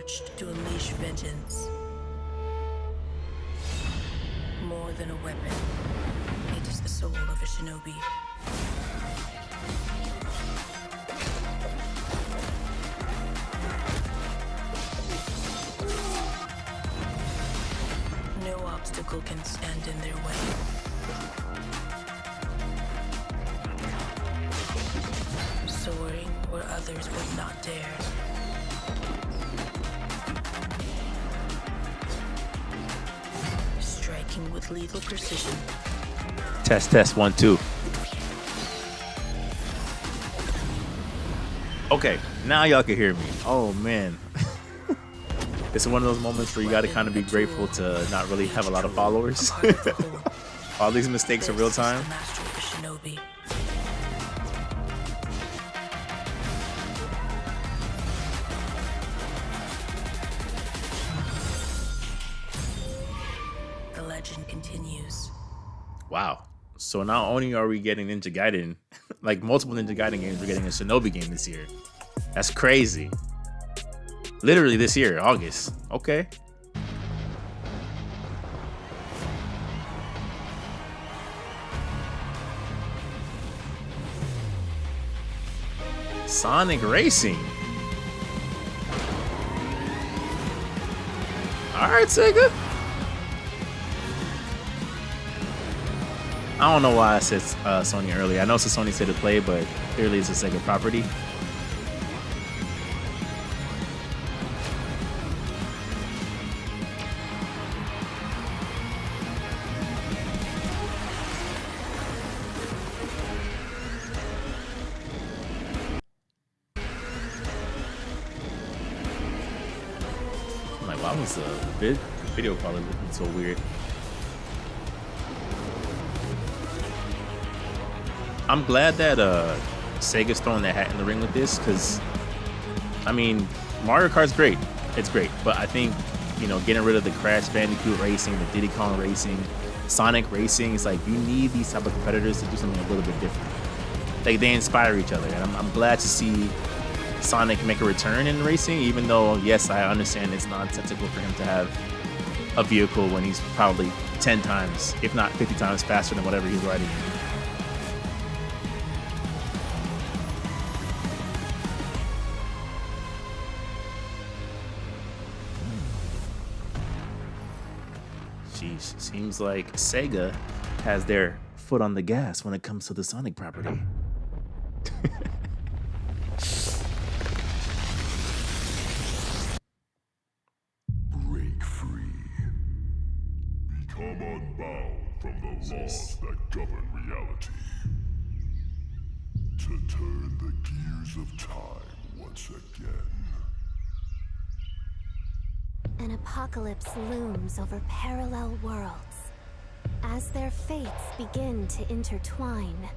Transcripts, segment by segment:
forged to unleash vengeance. More than a weapon, it is the soul of a shinobi. No obstacle can stand in their way. Soaring where others would not dare. Striking with lethal precision. Test 1 2. Okay, now y'all can hear me. Oh man. It's one of those moments where you gotta kind of be grateful to not really have a lot of followers. All these mistakes in real time. The legend continues. Wow. So not only are we getting Ninja Gaiden, like multiple Ninja Gaiden games, we're getting a Shinobi game this year. That's crazy. Literally this year, August. Okay. Sonic Racing. All right, Sega. I don't know why I said Sony earlier. I know it's a Sony State of Play, but clearly it's a Sega property. I'm like, why was the video quality looking so weird? I'm glad that Sega's throwing that hat in the ring with this, because I mean, Mario Kart's great, it's great, but I think, you know, getting rid of the Crash Bandicoot racing, the Diddy Kong racing, Sonic racing, it's like you need these type of competitors to do something a little bit different. Like they inspire each other, and I'm glad to see Sonic make a return in racing, even though yes, I understand it's nonsensical for him to have a vehicle when he's probably 10 times, if not 50 times faster than whatever he's riding in. Seems like Sega has their foot on the gas when it comes to the Sonic property. Break free. Become unbound from the laws that govern reality. To turn the gears of time once again. An apocalypse looms over parallel worlds as their fates begin to intertwine.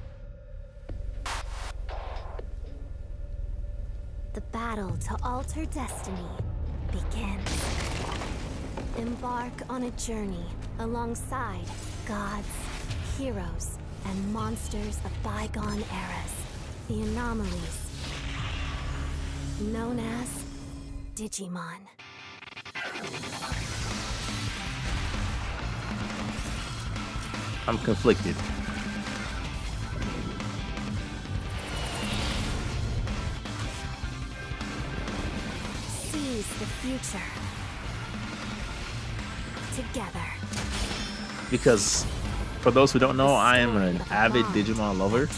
The battle to alter destiny begins. Embark on a journey alongside gods, heroes, and monsters of bygone eras. The anomalies known as Digimon. I'm conflicted. Seize the future together. Because for those who don't know, I am an avid Digimon lover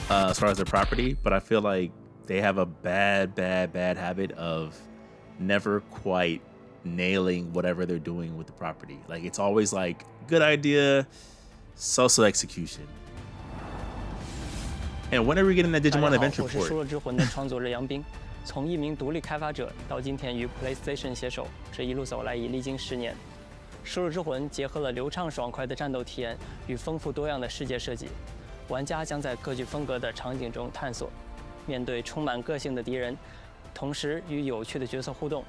as far as their property, but I feel like they have a bad habit of never quite nailing whatever they're doing with the property. Like it's always like good idea, so-so execution. And when are we getting that Digimon Adventure port? 我是输了之魂的创作者杨斌，从一名独立开发者到今天与 PlayStation 携手，这一路走来已历经10年。输了之魂结合了流畅爽快的战斗体验与丰富多样的世界设计，玩家将在各具风格的场景中探索，面对充满个性的敌人，同时与有趣的角色互动。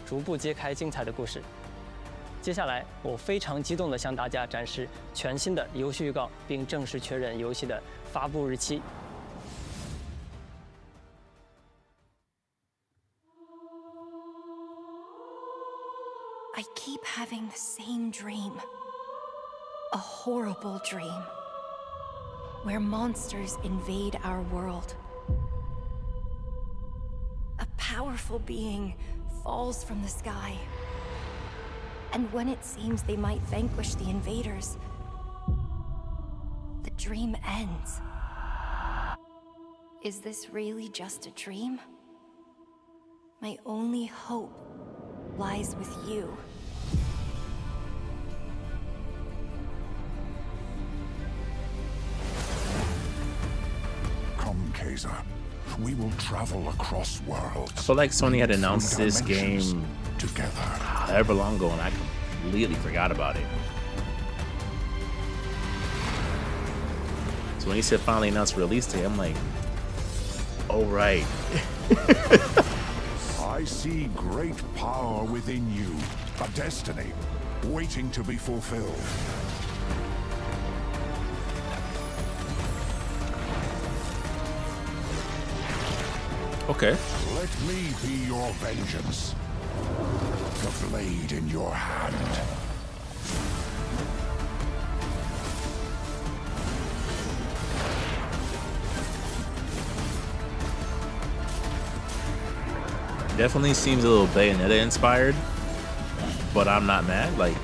逐步揭开精彩的故事。接下来，我非常激动地向大家展示全新的游戏预告，并正式确认游戏的发布日期。I keep having the same dream. A horrible dream. Where monsters invade our world. A powerful being falls from the sky. And when it seems they might vanquish the invaders, the dream ends. Is this really just a dream? My only hope lies with you. Come, Kaiser. We will travel across worlds. I feel like Sony had announced this game together however long ago, and I completely forgot about it. So when he said finally announced release date, I'm like, oh right. I see great power within you, a destiny waiting to be fulfilled. Okay. Let me be your vengeance. The blade in your hand. Definitely seems a little Bayonetta inspired, but I'm not mad. Like,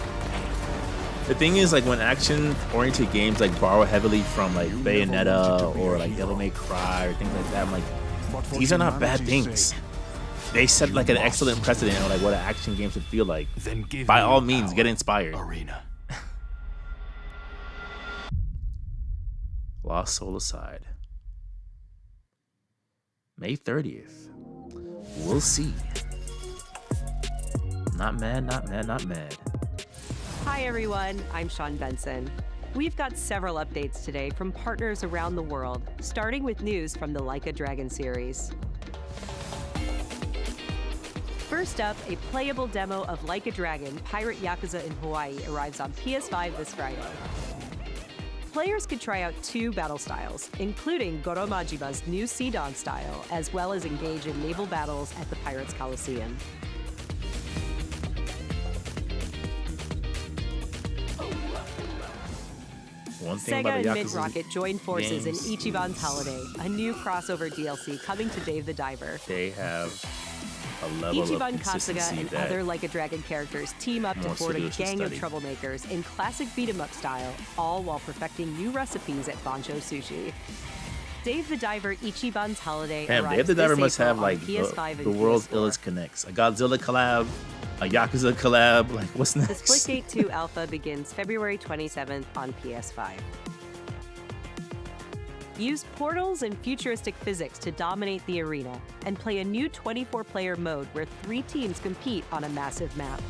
the thing is, like, when action-oriented games like borrow heavily from like Bayonetta or like Devil May Cry or things like that, I'm like, these are not bad things. They set like an excellent precedent on like what an action game should feel like. By all means, get inspired. Arena. Lost Soul aside, May 30th. We'll see. Not mad, not mad, not mad. Hi everyone, I'm Sean Benson. We've got several updates today from partners around the world, starting with news from the Like a Dragon series. First up, a playable demo of Like a Dragon, Pirate Yakuza in Hawaii arrives on PS5 this Friday. Players could try out 2 battle styles, including Goro Majima's new Sidon style, as well as engage in naval battles at the Pirates Coliseum. One thing Sega about the and Yakuza Mid-Rocket joined forces games, in Ichiban's Holiday, a new crossover DLC coming to Dave the Diver. they have a level of Ichiban consistency Kasuga and that other Like a Dragon characters team up to more board a studios should gang of study. troublemakers in classic beat-em-up style, all while perfecting new recipes at Bancho Sushi. Dave the Diver Ichiban's Holiday Damn, arrives Dave the Diver this must April have on like PS5 the and world's PS4. illest connects. A Godzilla collab, a Yakuza collab. Like, what's The next? Splitgate 2 alpha begins February 27th on PS5. Use portals and futuristic physics to dominate the arena, and play a new 24-player mode where 3 teams compete on a massive map.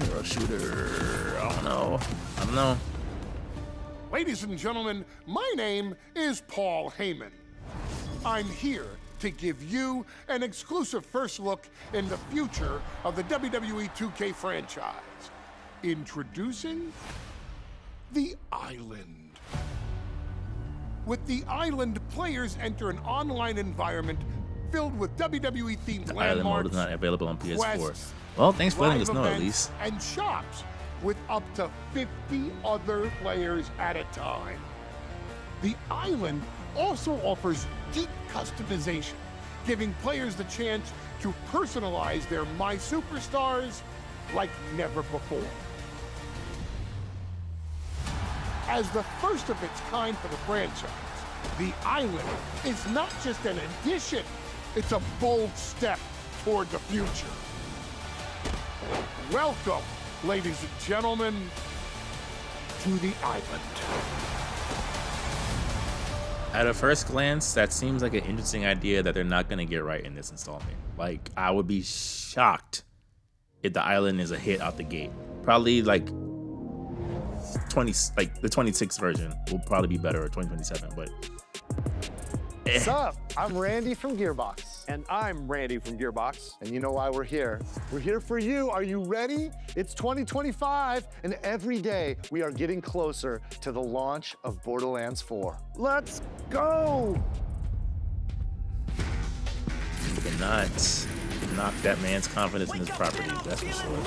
Hero shooter. I don't know. Ladies and gentlemen, my name is Paul Heyman. I'm here to give you an exclusive first look in the future of the WWE 2K franchise. Introducing The Island. With The Island, players enter an online environment filled with WWE-themed The Island mode landmarks, is not available on PS4. quests, Well, thanks for letting live us know at events, least. and shops with up to 50 other players at a time. The island also offers deep customization, giving players the chance to personalize their My Superstars like never before. As the first of its kind for the franchise, the island is not just an addition, it's a bold step toward the future. Welcome, ladies and gentlemen, to the island. At a first glance, that seems like an interesting idea that they're not going to get right in this installment. Like, I would be shocked if the island is a hit out the gate. Probably like the 26th version will probably be better, or 2027, but What's up? I'm Randy from Gearbox. And I'm Randy from Gearbox. And you know why we're here. We're here for you. Are you ready? It's 2025, and every day we are getting closer to the launch of Borderlands 4. Let's go! knock that man's confidence in his property. That's for sure.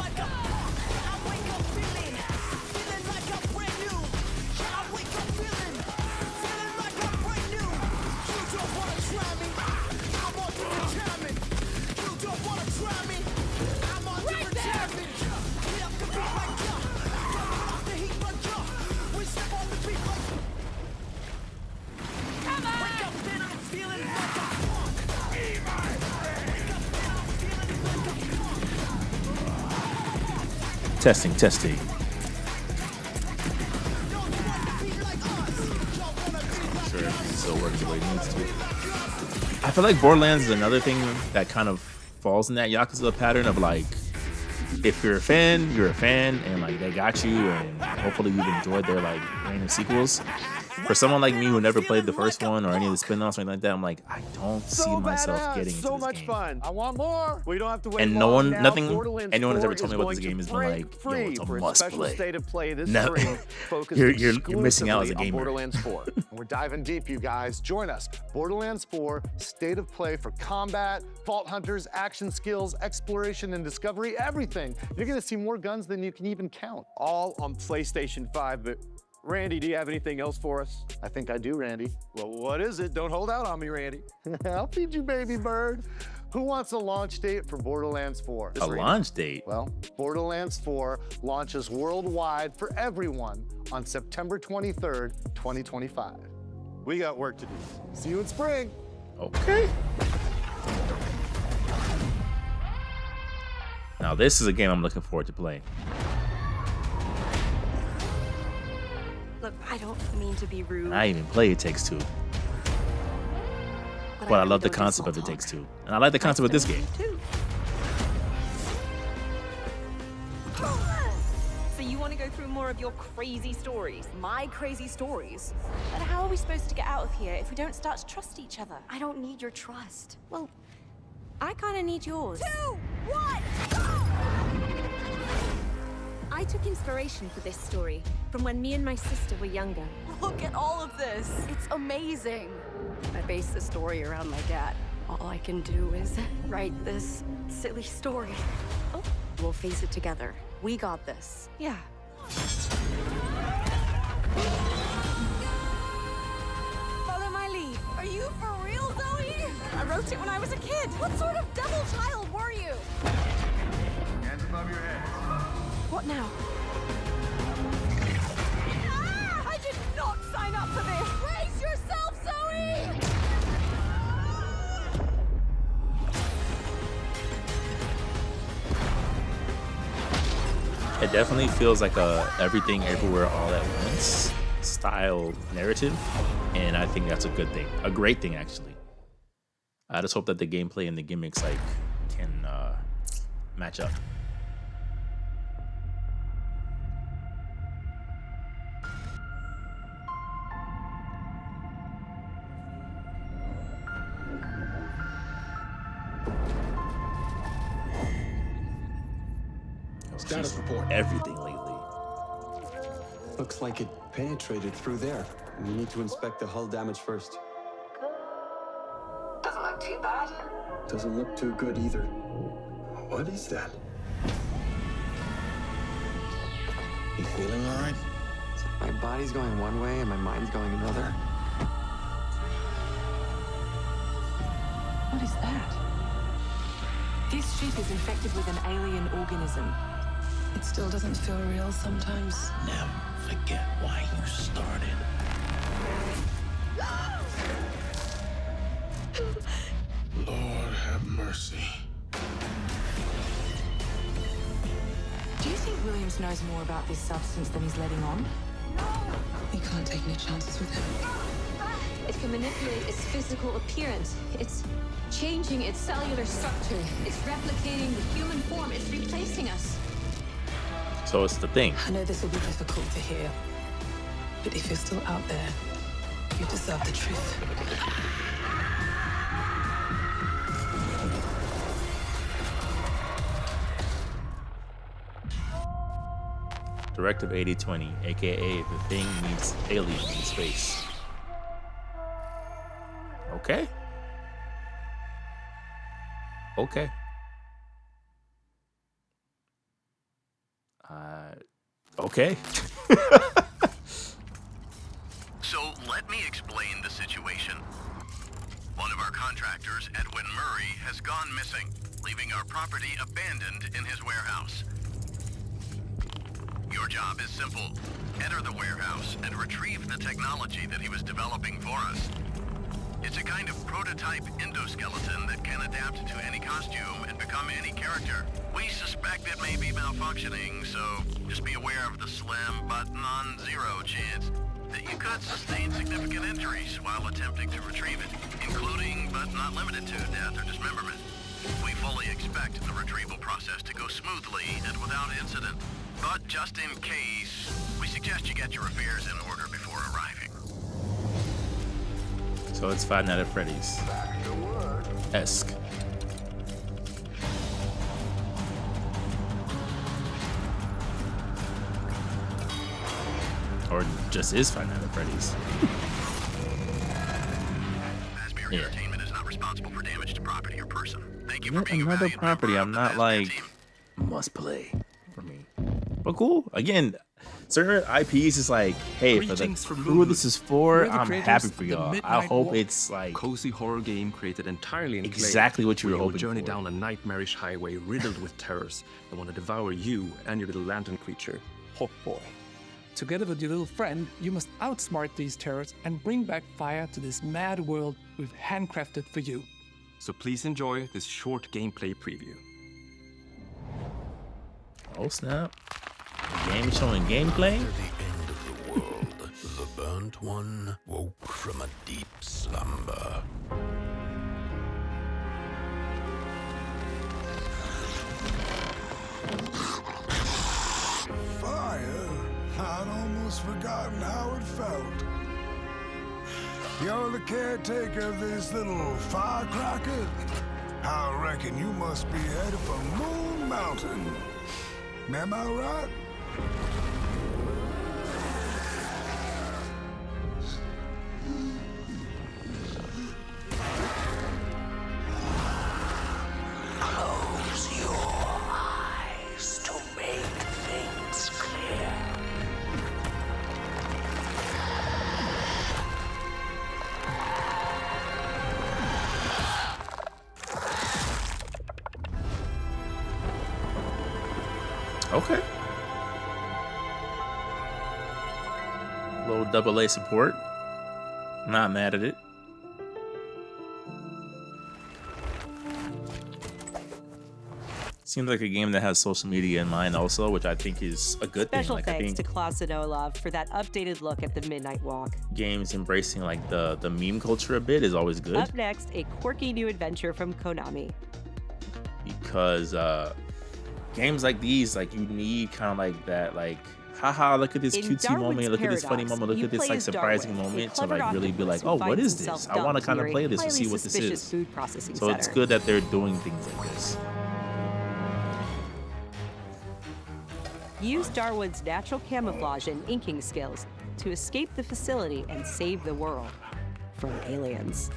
Testing. Sure, everything still works the way it needs to. I feel like Borderlands is another thing that kind of falls in that Yakuza pattern of like, if you're a fan, and like they got you, and hopefully you've enjoyed their like reign of sequels. For someone like me who never played the first one or any of the spin-offs or anything like that, I'm like, I don't see myself getting into so this much game. fun. I want more. We don't have to wait. And long now. anyone has ever told me about this Borderlands game has been 4 is like, going yo, it's to a free for must special play. state of play this No. spring, focused You're missing out as a exclusively on gamer. Borderlands 4. And we're diving deep, you guys. Join us. Borderlands 4, state of play for combat, vault hunters, action skills, exploration and discovery, everything. You're going to see more guns than you can even count. All on PlayStation 5, but Randy, do you have anything else for us? I think I do, Randy. Well, what is it? Don't hold out on me, Randy. I'll feed you, baby bird. Who wants a launch date for Borderlands 4? A launch date? Well, Borderlands 4 launches worldwide for everyone on September 23rd, 2025. We got work to do. See you in spring. Okay. Now this is a game I'm looking forward to playing. Look, I don't mean to be rude. And I even play It Takes Two. But I love the concept of It Takes Two. And I like the concept of this game. So you want to go through more of your crazy stories? My crazy stories? But how are we supposed to get out of here if we don't start to trust each other? I don't need your trust. Well, I kind of need yours. 2, 1, go! I took inspiration for this story from when me and my sister were younger. Look at all of this. It's amazing. I base the story around my dad. All I can do is write this silly story. Oh, we'll face it together. We got this. Yeah. Follow my lead. Are you for real, Zoe? I wrote it when I was a kid. What sort of devil child were you? Hands above your head. What now? Ah! I did not sign up for this! Brace yourself, Zoe! It definitely feels like a everything everywhere all at once style narrative, and I think that's a good thing, a great thing actually. I just hope that the gameplay and the gimmicks like can match up. Status report. Everything lately. Looks like it penetrated through there. We need to inspect the hull damage first. Doesn't look too bad. Doesn't look too good either. What is that? You feeling all right? My body's going one way and my mind's going another. What is that? This ship is infected with an alien organism. It still doesn't feel real sometimes. Never forget why you started. Lord have mercy. Do you think Williams knows more about this substance than he's letting on? We can't take any chances with him. It can manipulate its physical appearance. It's changing its cellular structure. It's replicating the human form. It's replacing us. So it's the thing. I know this will be difficult to hear, but if you're still out there, you deserve the truth. Directive 8020, aka The Thing Meets Alien in Space. Okay. Okay. Okay. So let me explain the situation. One of our contractors, Edwin Murray, has gone missing, leaving our property abandoned in his warehouse. Your job is simple. Enter the warehouse and retrieve the technology that he was developing for us. It's a kind of prototype endoskeleton that can adapt to any costume and become any character. We suspect it may be malfunctioning, so just be aware of the slim but non-zero chance that you could sustain significant injuries while attempting to retrieve it, including but not limited to death or dismemberment. We fully expect the retrieval process to go smoothly and without incident, but just in case, we suggest you get your affairs in order before arriving. So it's Five Nights at Freddy's esque. Or just is Five Nights at Freddy's. Asbury Entertainment is not responsible for damage to property or person. Thank you for Yet being a another valued property member I'm of the not Asbury like team. must play for me. But cool. Again, certain IPs is like, hey, for the Greetings from crew this is for, We're the I'm creators happy of for the y'all. I Midnight hope Walk, it's like cozy horror game created entirely in exactly clay, what you were where hoping journey for. down a nightmarish highway riddled with terrors that want to devour you and your little lantern creature, Hawk Boy. Together with your little friend, you must outsmart these terrors and bring back fire to this mad world we've handcrafted for you. So please enjoy this short gameplay preview. Oh snap. The game showing gameplay? Near the end of the world, the burnt one woke from a deep slumber. Fire? I'd almost forgotten how it felt. You're the caretaker of this little firecracker? I reckon you must be headed for Moon Mountain. Am I right? Close your eyes to make things clear. Okay. Little AA support. Not mad at it. Seems like a game that has social media in mind also, which I think is a good Special thing. Like, I thanks think to Klaus and Olaf for that updated look at the Midnight Walk. games embracing like the meme culture a bit is always good, Up next, a quirky new adventure from Konami. because games like these, like, you need kind of like that, like, haha, look at this In cutesy Darwin's moment, look at this funny Paradox, moment, look you at this play like as surprising Darwin, a moment to clever like really be octopus like, who oh, what finds is himself this? I want to dumped kind of near a play this and highly see what this suspicious is. food processing So it's center. good that they're doing things like this. Use Darwin's natural camouflage and inking skills to escape the facility and save the world from aliens.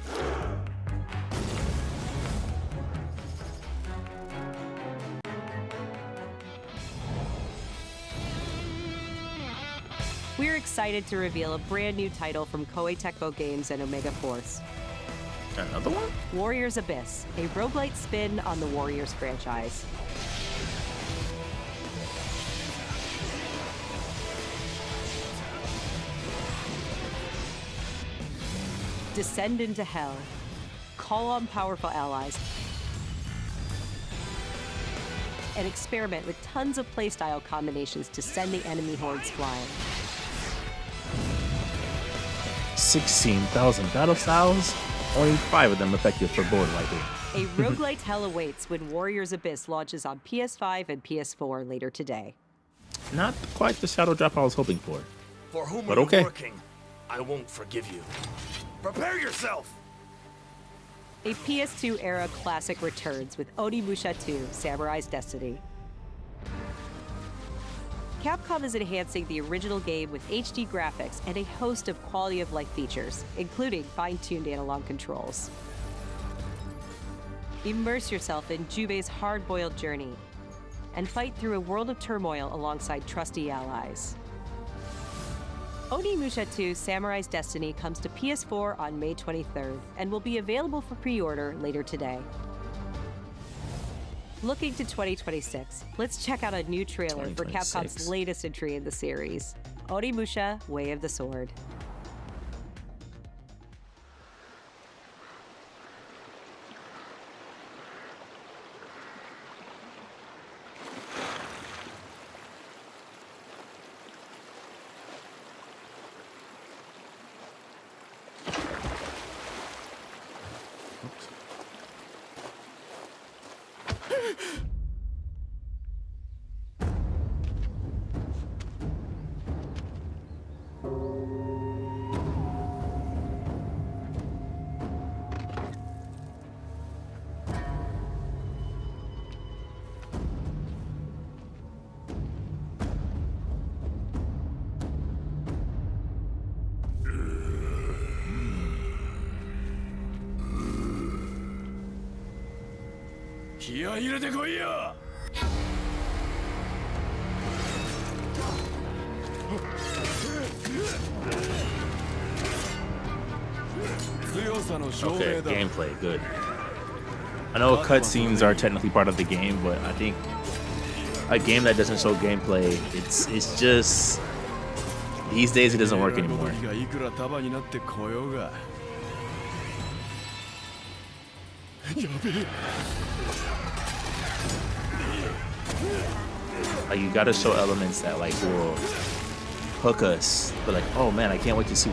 We're excited to reveal a brand new title from Koei Tecmo Games and Omega Force. Another one? Warriors Abyss, a roguelite spin on the Warriors franchise. Descend into hell. Call on powerful allies. And experiment with tons of playstyle combinations to send the enemy hordes flying. 16,000 battle styles, only 5 of them effective for board wiping. A roguelite hell awaits when Warriors Abyss launches on PS5 and PS4 later today. Not quite the shadow drop I was hoping for. For whom But are you okay. working? I won't forgive you. Prepare yourself! A PS2 era classic returns with Onimusha 2 Samurai's Destiny. Capcom is enhancing the original game with HD graphics and a host of quality of life features, including fine-tuned analog controls. Immerse yourself in Jubei's hard-boiled journey and fight through a world of turmoil alongside trusty allies. Onimusha 2 Samurai's Destiny comes to PS4 on May 23rd and will be available for pre-order later today. Looking to 2026, let's check out a new trailer for Capcom's latest entry in the series, Onimusha Way of the Sword. Okay, gameplay, good. I know cutscenes are technically part of the game, but I think a game that doesn't show gameplay, it's just these days it doesn't work anymore. Like you gotta show elements that like will hook us, but like, oh man, I can't wait to see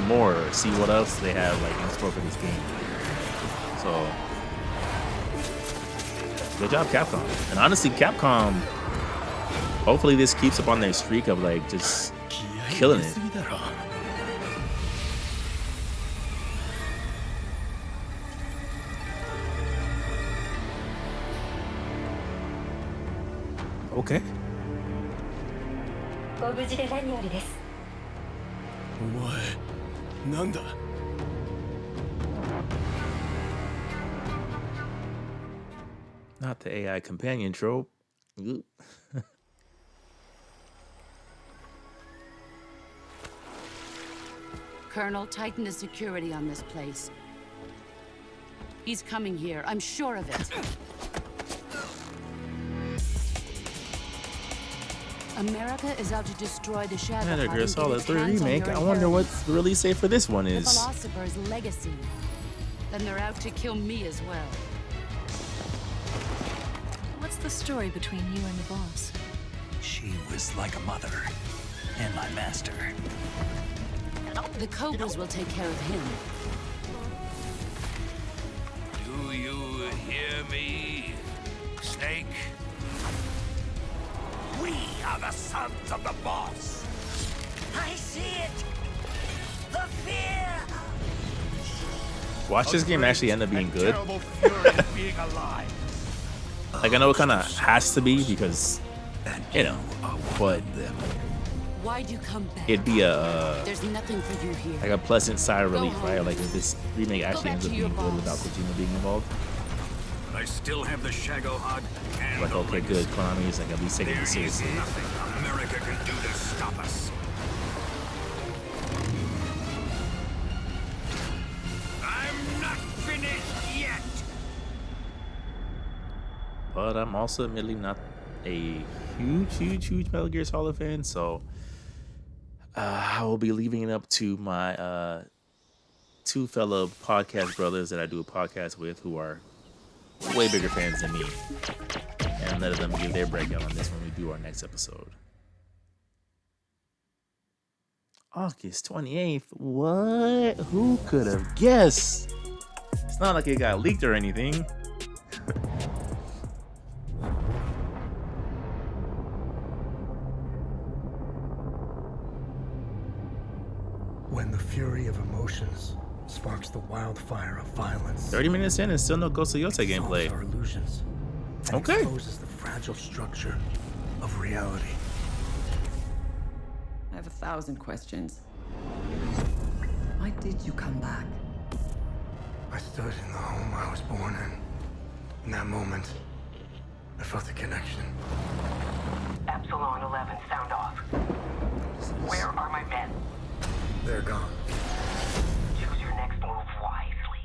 more, or see what else they have like in store for this game. So good job, Capcom. And honestly, Capcom, hopefully this keeps up on their streak of like just killing it. Okay. Not the AI companion trope. Colonel, tighten the security on this place. He's coming here, I'm sure of it. America is out to destroy the shadow. Metal Gear Solid 3 Remake. I wonder what the release date for this one is. The philosopher's legacy. Then they're out to kill me as well. What's the story between you and the boss? She was like a mother, and my master. The Cobras will take care of him. Do you hear me, Snake? We are the sons of the boss. I see it. The fear. Watch this game actually end up being good. Like I know it kind of has to be because, you know, but Why'd you come back? it'd be a There's nothing for you here. like a pleasant sigh of relief, Go right? home. Like if this remake actually ends up being good without Kojima being involved. I still have the Shago Hod and Like okay, good. Konami's like at least taking it seriously. nothing America can do to stop us. I'm not finished yet. But I'm also admittedly not a huge Metal Gear Solid fan, so I will be leaving it up to my two fellow podcast brothers that I do a podcast with who are way bigger fans than me, and let them give their breakdown on this when we do our next episode. August 28th? What? Who could have guessed? It's not like it got leaked or anything. When the fury of emotions sparks the wildfire of violence. 30 minutes in and still no Ghost of Yotei gameplay. Our illusions and Okay. exposes the fragile structure of reality. I have 1,000 questions. Why did you come back? I stood in the home I was born in. In that moment, I felt the connection. Epsilon 11, sound off. Where are my men? They're gone. Choose your next move wisely.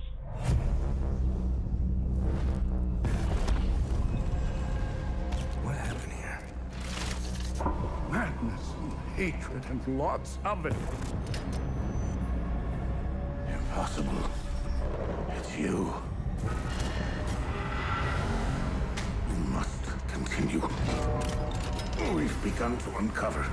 What happened here? Madness and hatred and lots of it. Impossible. It's you. We must continue. We've begun to uncover.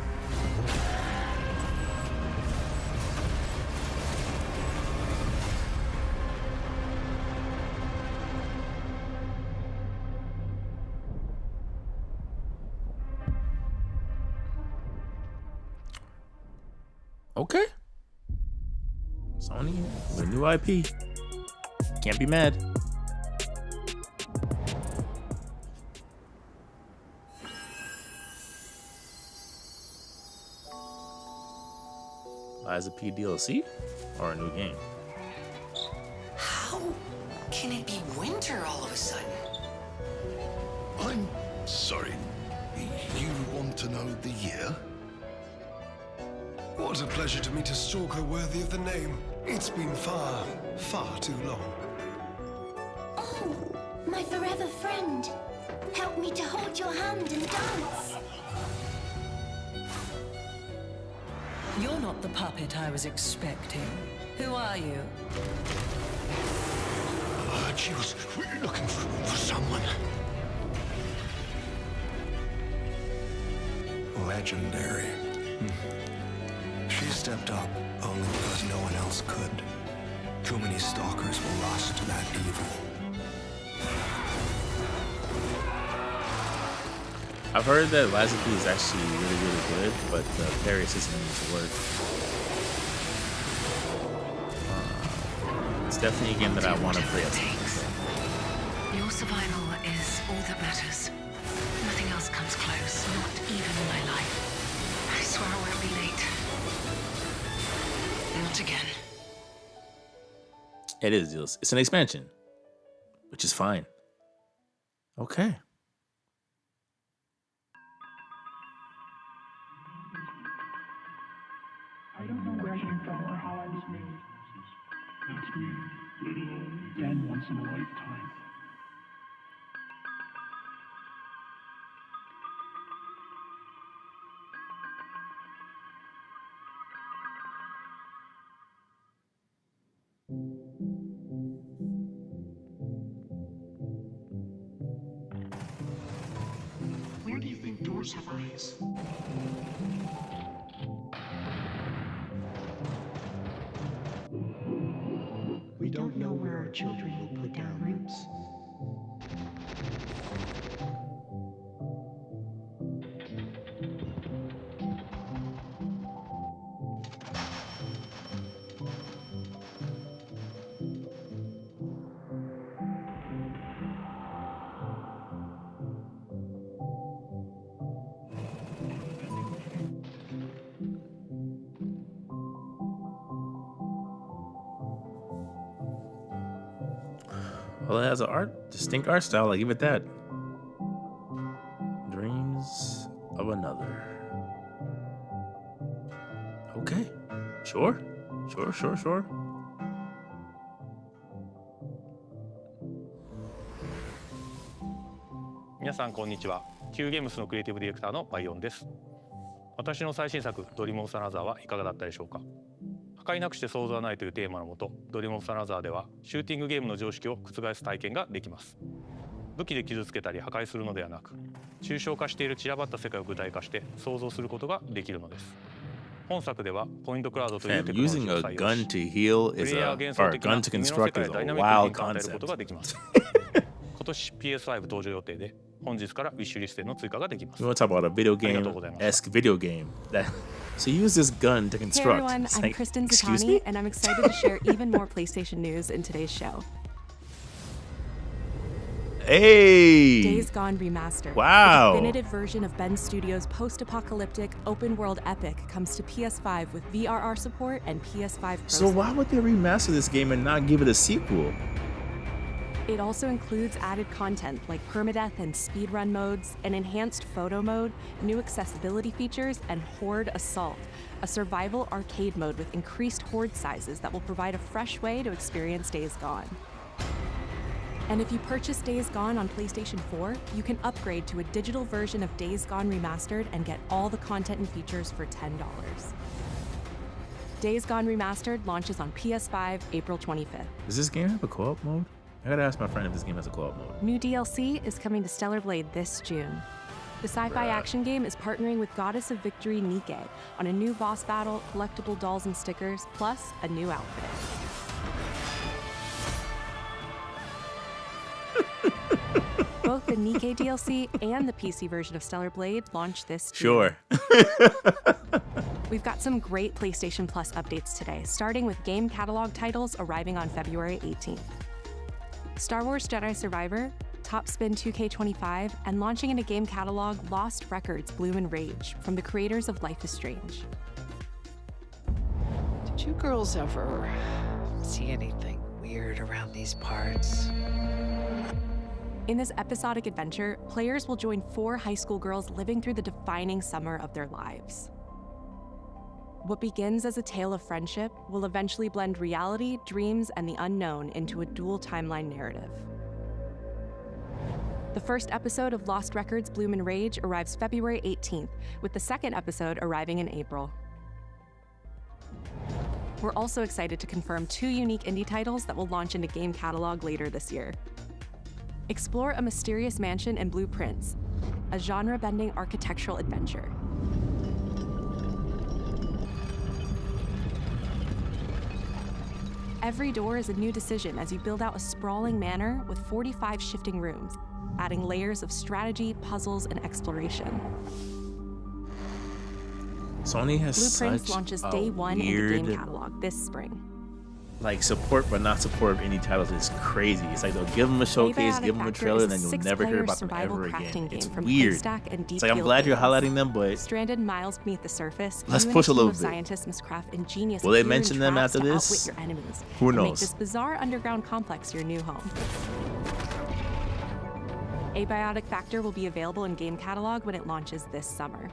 Okay. Sony, the new IP. Can't be mad. Liza P DLC or a new game? How can it be winter all of a sudden? I'm sorry. You want to know the year? What a pleasure to meet a stalker worthy of the name. It's been far, far too long. Oh, my forever friend. Help me to hold your hand and dance. You're not the puppet I was expecting. Who are you? She was looking for someone. Legendary. She stepped up only because no one else could. Too many stalkers were lost to that evil. I've heard that Liza P is actually really, really good, but the parry system needs to work. It's definitely a game that I want to play at some point. Your survival is all that matters. Nothing else comes close, not even my life. I swear I won't be late. Not again. It is. It's an expansion, which is fine. Okay. I don't know where I came from or how I was made. That's me, little old again once in a lifetime. Where do you think doors have eyes? We don't know where our children will put down roots. Well, it has a distinct art style. I give it that. Dreams of Another. Okay. Sure. 皆さんこんにちは。Qゲームスのクリエイティブディレクターのバイオンです。私の最新作ドリームオブサナザーはいかがだったでしょうか。破壊なくして想像はないというテーマのもと、ドリームオブサナザーではシューティングゲームの常識を覆す体験ができます。武器で傷つけたり破壊するのではなく、抽象化している散らばった世界を具体化して想像することができるのです。本作ではポイントクラウドというテクノロジーを採用し、プレイヤー幻想的な夢の世界をダイナミックに変えることができます。今年 PS5 登場予定で、本日からウィッシュリストへの追加ができます。We want to talk about a video game-esque video game. So you use this gun to construct. Hey everyone, I'm like, Kristen excuse Zatani, me? and I'm excited to share even more PlayStation news in today's show. Hey! Days Gone Remastered. Wow. The definitive version of Ben Studios' post-apocalyptic open-world epic comes to PS5 with VRR support and PS5 Pro. So why would they remaster this game and not give it a sequel? It also includes added content like permadeath and speedrun modes, an enhanced photo mode, new accessibility features, and Horde Assault, a survival arcade mode with increased horde sizes that will provide a fresh way to experience Days Gone. And if you purchase Days Gone on PlayStation 4, you can upgrade to a digital version of Days Gone Remastered and get all the content and features for $10. Days Gone Remastered launches on PS5 April 25th. Does this game have a co-op mode? I gotta ask my friend if this game has a co-op mode. New DLC is coming to Stellar Blade this June. The sci-fi action game is partnering with Goddess of Victory Nike on a new boss battle, collectible dolls and stickers, plus a new outfit. Both the Nike DLC and the PC version of Stellar Blade launch this June. Sure. We've got some great PlayStation Plus updates today, starting with game catalog titles arriving on February 18th. Star Wars Jedi Survivor, Top Spin 2K25, and launching in a game catalog, Lost Records Bloom and Rage from the creators of Life is Strange. Did you girls ever see anything weird around these parts? In this episodic adventure, players will join 4 high school girls living through the defining summer of their lives. What begins as a tale of friendship will eventually blend reality, dreams, and the unknown into a dual timeline narrative. The first episode of Lost Records Bloom and Rage arrives February 18th, with the second episode arriving in April. We're also excited to confirm 2 unique indie titles that will launch into game catalog later this year. Explore a mysterious mansion and blueprints, a genre-bending architectural adventure. Every door is a new decision as you build out a sprawling manor with 45 shifting rooms, adding layers of strategy, puzzles, and exploration. Sony has Blueprints such launches a day 1 in weird, the game catalog this spring. like, support but not support of any titles is crazy. It's like they'll give them a showcase, give them a trailer, and then you'll never hear about them ever again. It's weird. It's like, I'm glad you're highlighting them, but Stranded miles beneath the surface, let's you push a and little team of bit. Scientists must craft ingenious Will they gear and mention them traps after to this? outwit your enemies Who and make knows? this bizarre underground complex your new home. Abiotic Factor will be available in game catalog when it launches this summer.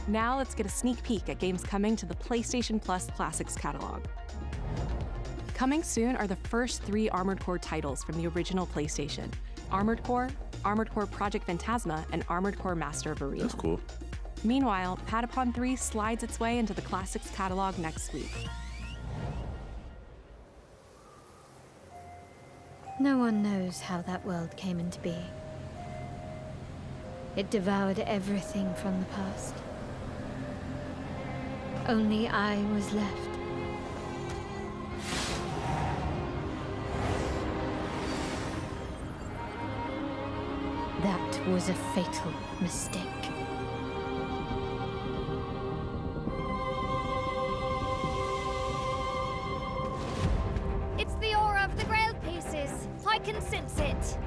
Now let's get a sneak peek at games coming to the PlayStation Plus Classics catalog. Coming soon are the first 3 Armored Core titles from the original PlayStation: Armored Core Project Phantasma, and Armored Core Master of Arena. That's cool. Meanwhile, Patapon 3 slides its way into the Classics catalog next week. No one knows how that world came into being. It devoured everything from the past. Only I was left. That was a fatal mistake. It's the aura of the Grail pieces. I can sense it.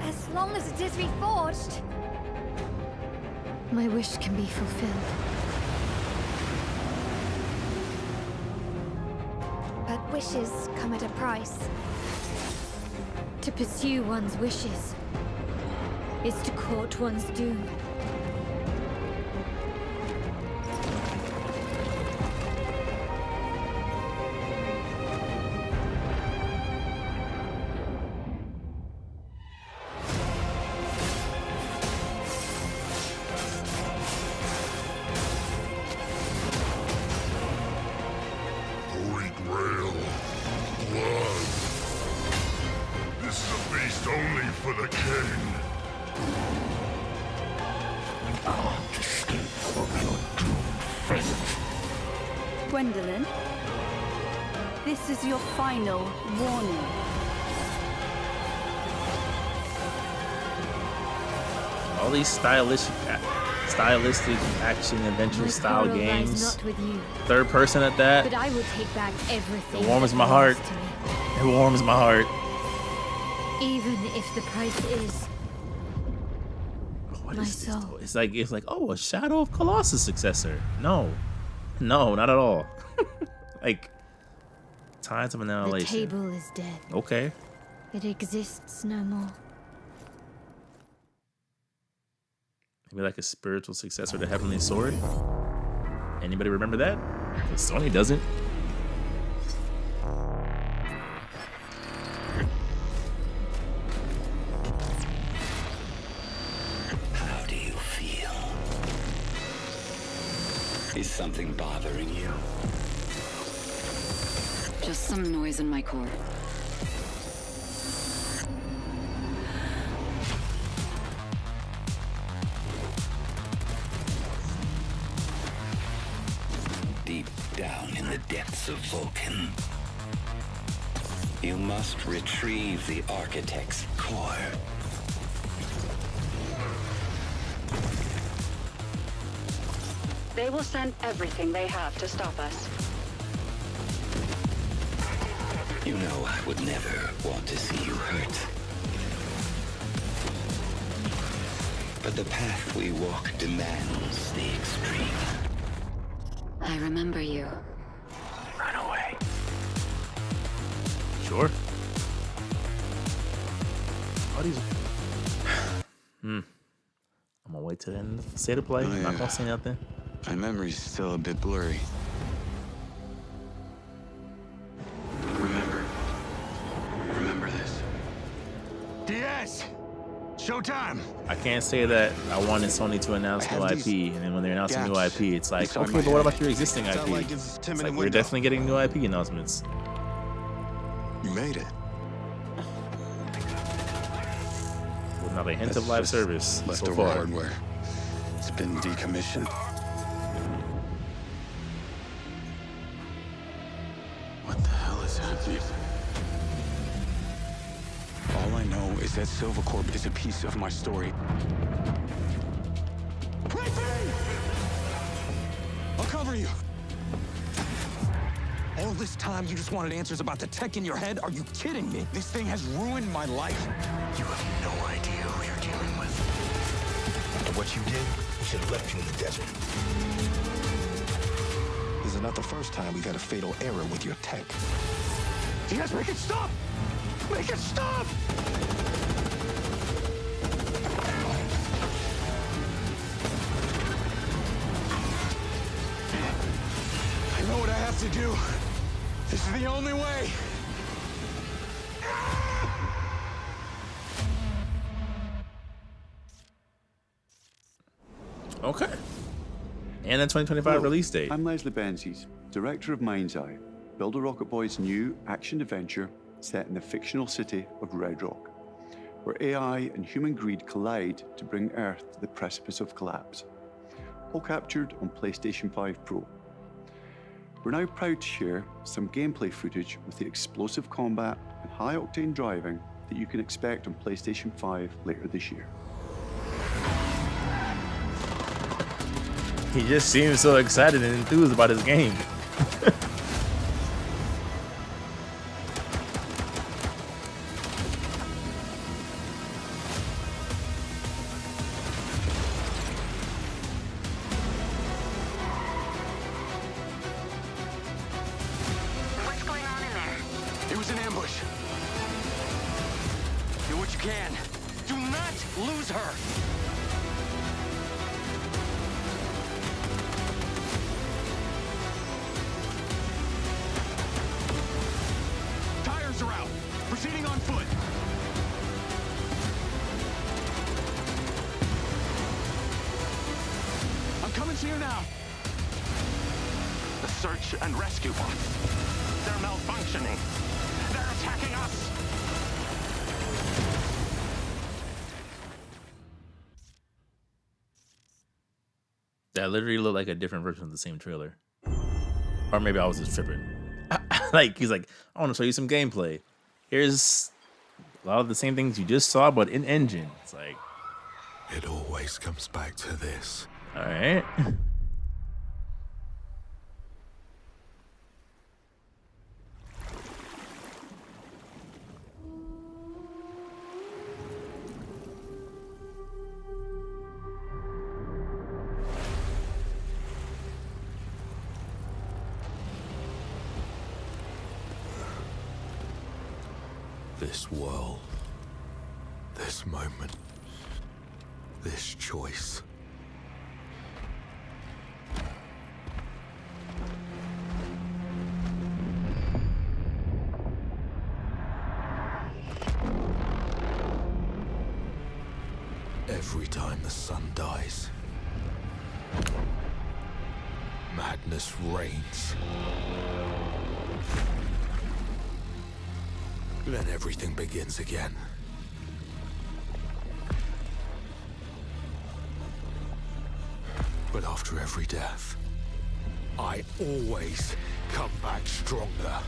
As long as it is reforged. My wish can be fulfilled. But wishes come at a price. To pursue one's wishes is to court one's doom. Holy Grail. Blood. This is a feast only for the king. You can't escape from your doomed fate. Gwendolyn, this is your final warning. All these stylistic action adventure style Quarrel lies games, not with you, third person at that, but I will take back everything. it warms that my heart. belongs to me. It warms my heart. Even if the price is What my is this, soul. though? It's like, oh, a Shadow of Colossus successor. No, not at all. Like, Tides of The Annihilation. table is dead. Okay. It exists no more. Maybe like a spiritual successor to Heavenly Sword. Anybody remember that? 'Cause Sony doesn't. How do you feel? Is something bothering you? Just some noise in my core. Deep down in the depths of Vulcan, you must retrieve the Architect's core. They will send everything they have to stop us. You know I would never want to see you hurt. But the path we walk demands the extreme. I remember you. Run away. Sure. All these. I'm gonna wait till the end of the state of play. I'm not gonna say nothing. My memory's still a bit blurry. Remember this. DS! Showtime! I can't say that I wanted Sony to announce new IP, and then when they're announcing new IP, it's like, okay, but what about your existing IP? It's like, we're definitely getting new IP announcements. You made it. With not a hint of live service so Leftover far. hardware. It's been decommissioned. What the hell is happening? All I know is that Silvercorp is a piece of my story. I'll cover you. All this time, you just wanted answers about the tech in your head? Are you kidding me? This thing has ruined my life. You have no idea who you're dealing with. And what you did should have left you in the desert. This is not the first time we've had a fatal error with your tech. Yes, make it stop! Make it stop! I know what I have to do. This is the only way. Okay. And the 2025 release date. I'm Leslie Benzies, director of Mind's Eye, Builder Rocket Boy's new action-adventure set in the fictional city of Red Rock, where AI and human greed collide to bring Earth to the precipice of collapse. All captured on PlayStation 5 Pro. We're now proud to share some gameplay footage with the explosive combat and high-octane driving that you can expect on PlayStation 5 later this year. He just seems so excited and enthused about his game. What's going on in there? It was an ambush. Do what you can. Do not lose her. Tires are out. Proceeding on foot. I'm coming to you now. The search and rescue bots. They're malfunctioning. They're attacking us. That literally looked like a different version of the same trailer. Or maybe I was just tripping. Like, he's like, I want to show you some gameplay. Here's a lot of the same things you just saw, but in engine. It's like, It always comes back to this. all right. This world, this moment, this choice. Every time the sun dies, madness reigns. Then everything begins again. But after every death, I always come back stronger.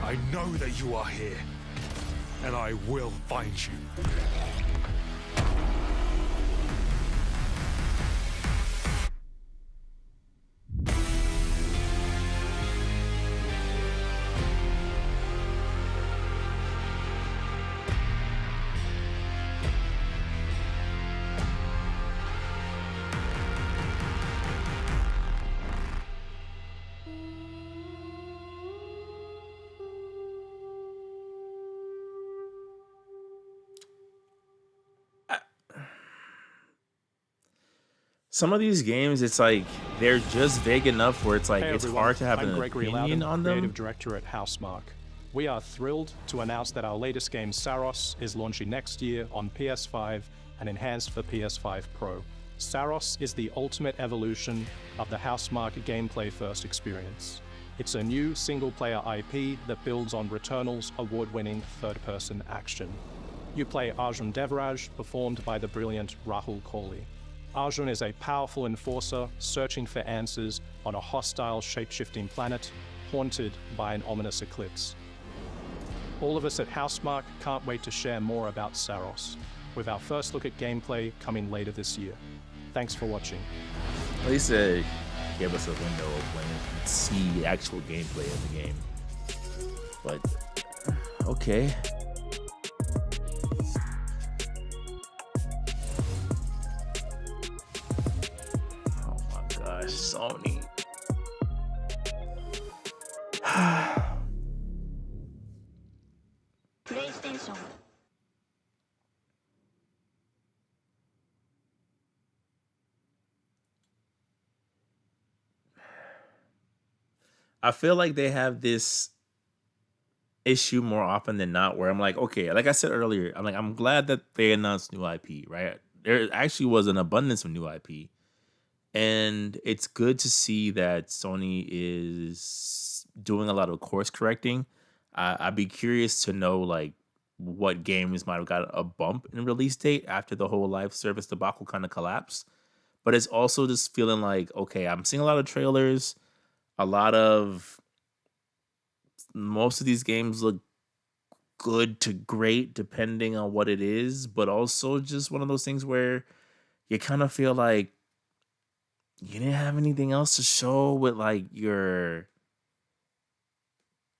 I know that you are here, and I will find you. Some of these games, it's like they're just vague enough where it's like Hey it's everyone, hard to have I'm an Gregory opinion Loudon, on them. Creative Director at Housemarque. We are thrilled to announce that our latest game, Saros, is launching next year on PS5 and enhanced for PS5 Pro. Saros is the ultimate evolution of the Housemarque gameplay-first experience. It's a new single-player IP that builds on Returnal's award-winning third-person action. You play Arjun Devraj, performed by the brilliant Rahul Kohli. Arjun is a powerful enforcer searching for answers on a hostile shape-shifting planet haunted by an ominous eclipse. All of us at Housemarque can't wait to share more about Saros, with our first look at gameplay coming later this year. Thanks for watching. At least they gave us a window of when we could see the actual gameplay of the game. But, okay. Sony. PlayStation. I feel like they have this issue more often than not where I'm like, okay, like I said earlier, I'm glad that they announced new IP, right? There actually was an abundance of new IP. And it's good to see that Sony is doing a lot of course correcting. I'd be curious to know like what games might have got a bump in release date after the whole live service debacle kind of collapsed. But it's also just feeling like, okay, I'm seeing a lot of trailers. Most of these games look good to great depending on what it is. But also just one of those things where you kind of feel like, you didn't have anything else to show with like your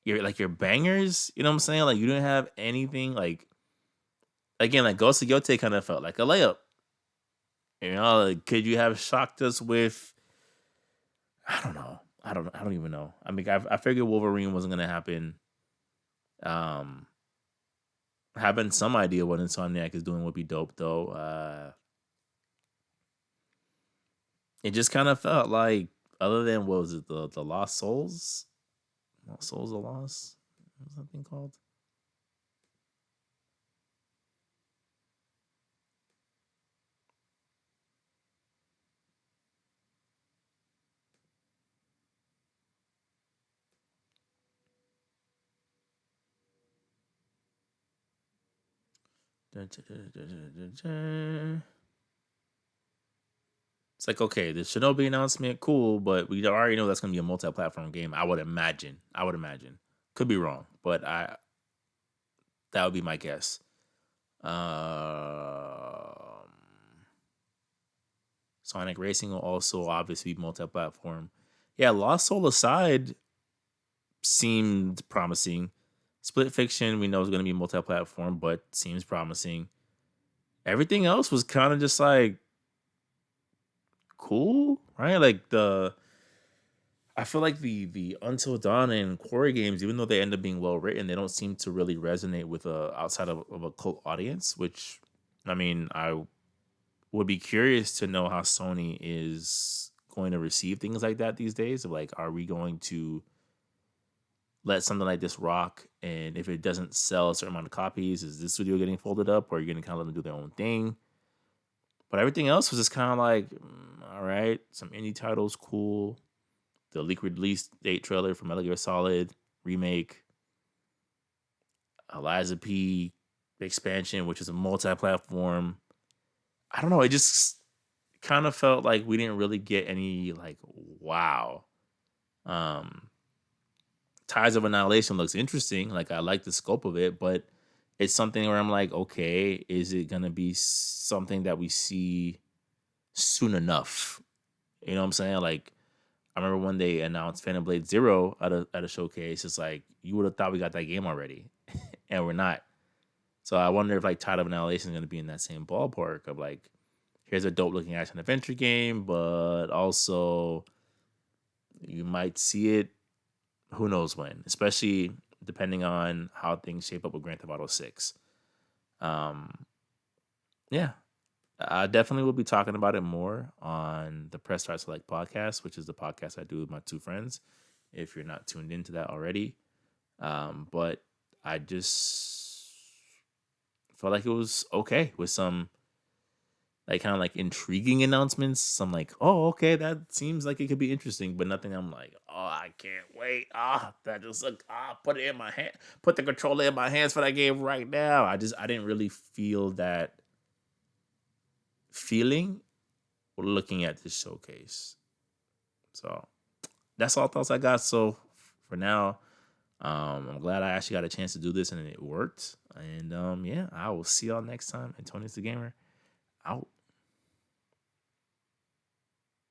bangers, you know what I'm saying? Like you didn't have anything like, again, like Ghost of Yote kind of felt like a layup. You know, like, could you have shocked us with, I don't know. I don't even know. I mean, I figured Wolverine wasn't gonna happen. Having some idea what Insomniac is doing would be dope though. It just kind of felt like, other than, what was it, the Lost Souls? Lost Souls of Lost? What was that thing called? It's like, okay, the Shinobi announcement, cool, but we already know that's going to be a multi-platform game. I would imagine. Could be wrong, but that would be my guess. Sonic Racing will also obviously be multi-platform. Yeah, Lost Soul aside seemed promising. Split Fiction, we know is going to be multi-platform, but seems promising. Everything else was kind of just like, cool, right? Like I feel like the Until Dawn and Quarry games, even though they end up being well written, they don't seem to really resonate with outside of a cult audience. Which, I mean, I would be curious to know how Sony is going to receive things like that these days. Of like, are we going to let something like this rock, and if it doesn't sell a certain amount of copies, is this studio getting folded up, or are you going to kind of let them do their own thing? But everything else was just kind of like, all right, some indie titles, cool. The leak release date trailer for Metal Gear Solid Remake, Eliza P expansion, which is a multi-platform. I don't know. It just kind of felt like we didn't really get any like wow. Ties of Annihilation looks interesting. Like I like the scope of it, but it's something where I'm like, okay, is it gonna be something that we see soon enough? You know what I'm saying? Like I remember when they announced Phantom Blade Zero at a showcase. It's like you would have thought we got that game already, and we're not. So I wonder if like Tide of Annihilation is gonna be in that same ballpark of like, here's a dope looking action adventure game, but also you might see it. Who knows when? Especially depending on how things shape up with Grand Theft Auto 6. Yeah. I definitely will be talking about it more on the Press Start Select podcast, which is the podcast I do with my two friends, if you're not tuned into that already. But I just felt like it was okay with some like kind of like intriguing announcements. Some like, oh, okay, that seems like it could be interesting, but nothing I'm like, oh, I can't wait. That just look, put it in my hand, put the controller in my hands for that game right now. I didn't really feel that feeling looking at this showcase. So that's all thoughts I got. So for now, I'm glad I actually got a chance to do this and it worked. And yeah, I will see y'all next time. Antonius DaGamer out.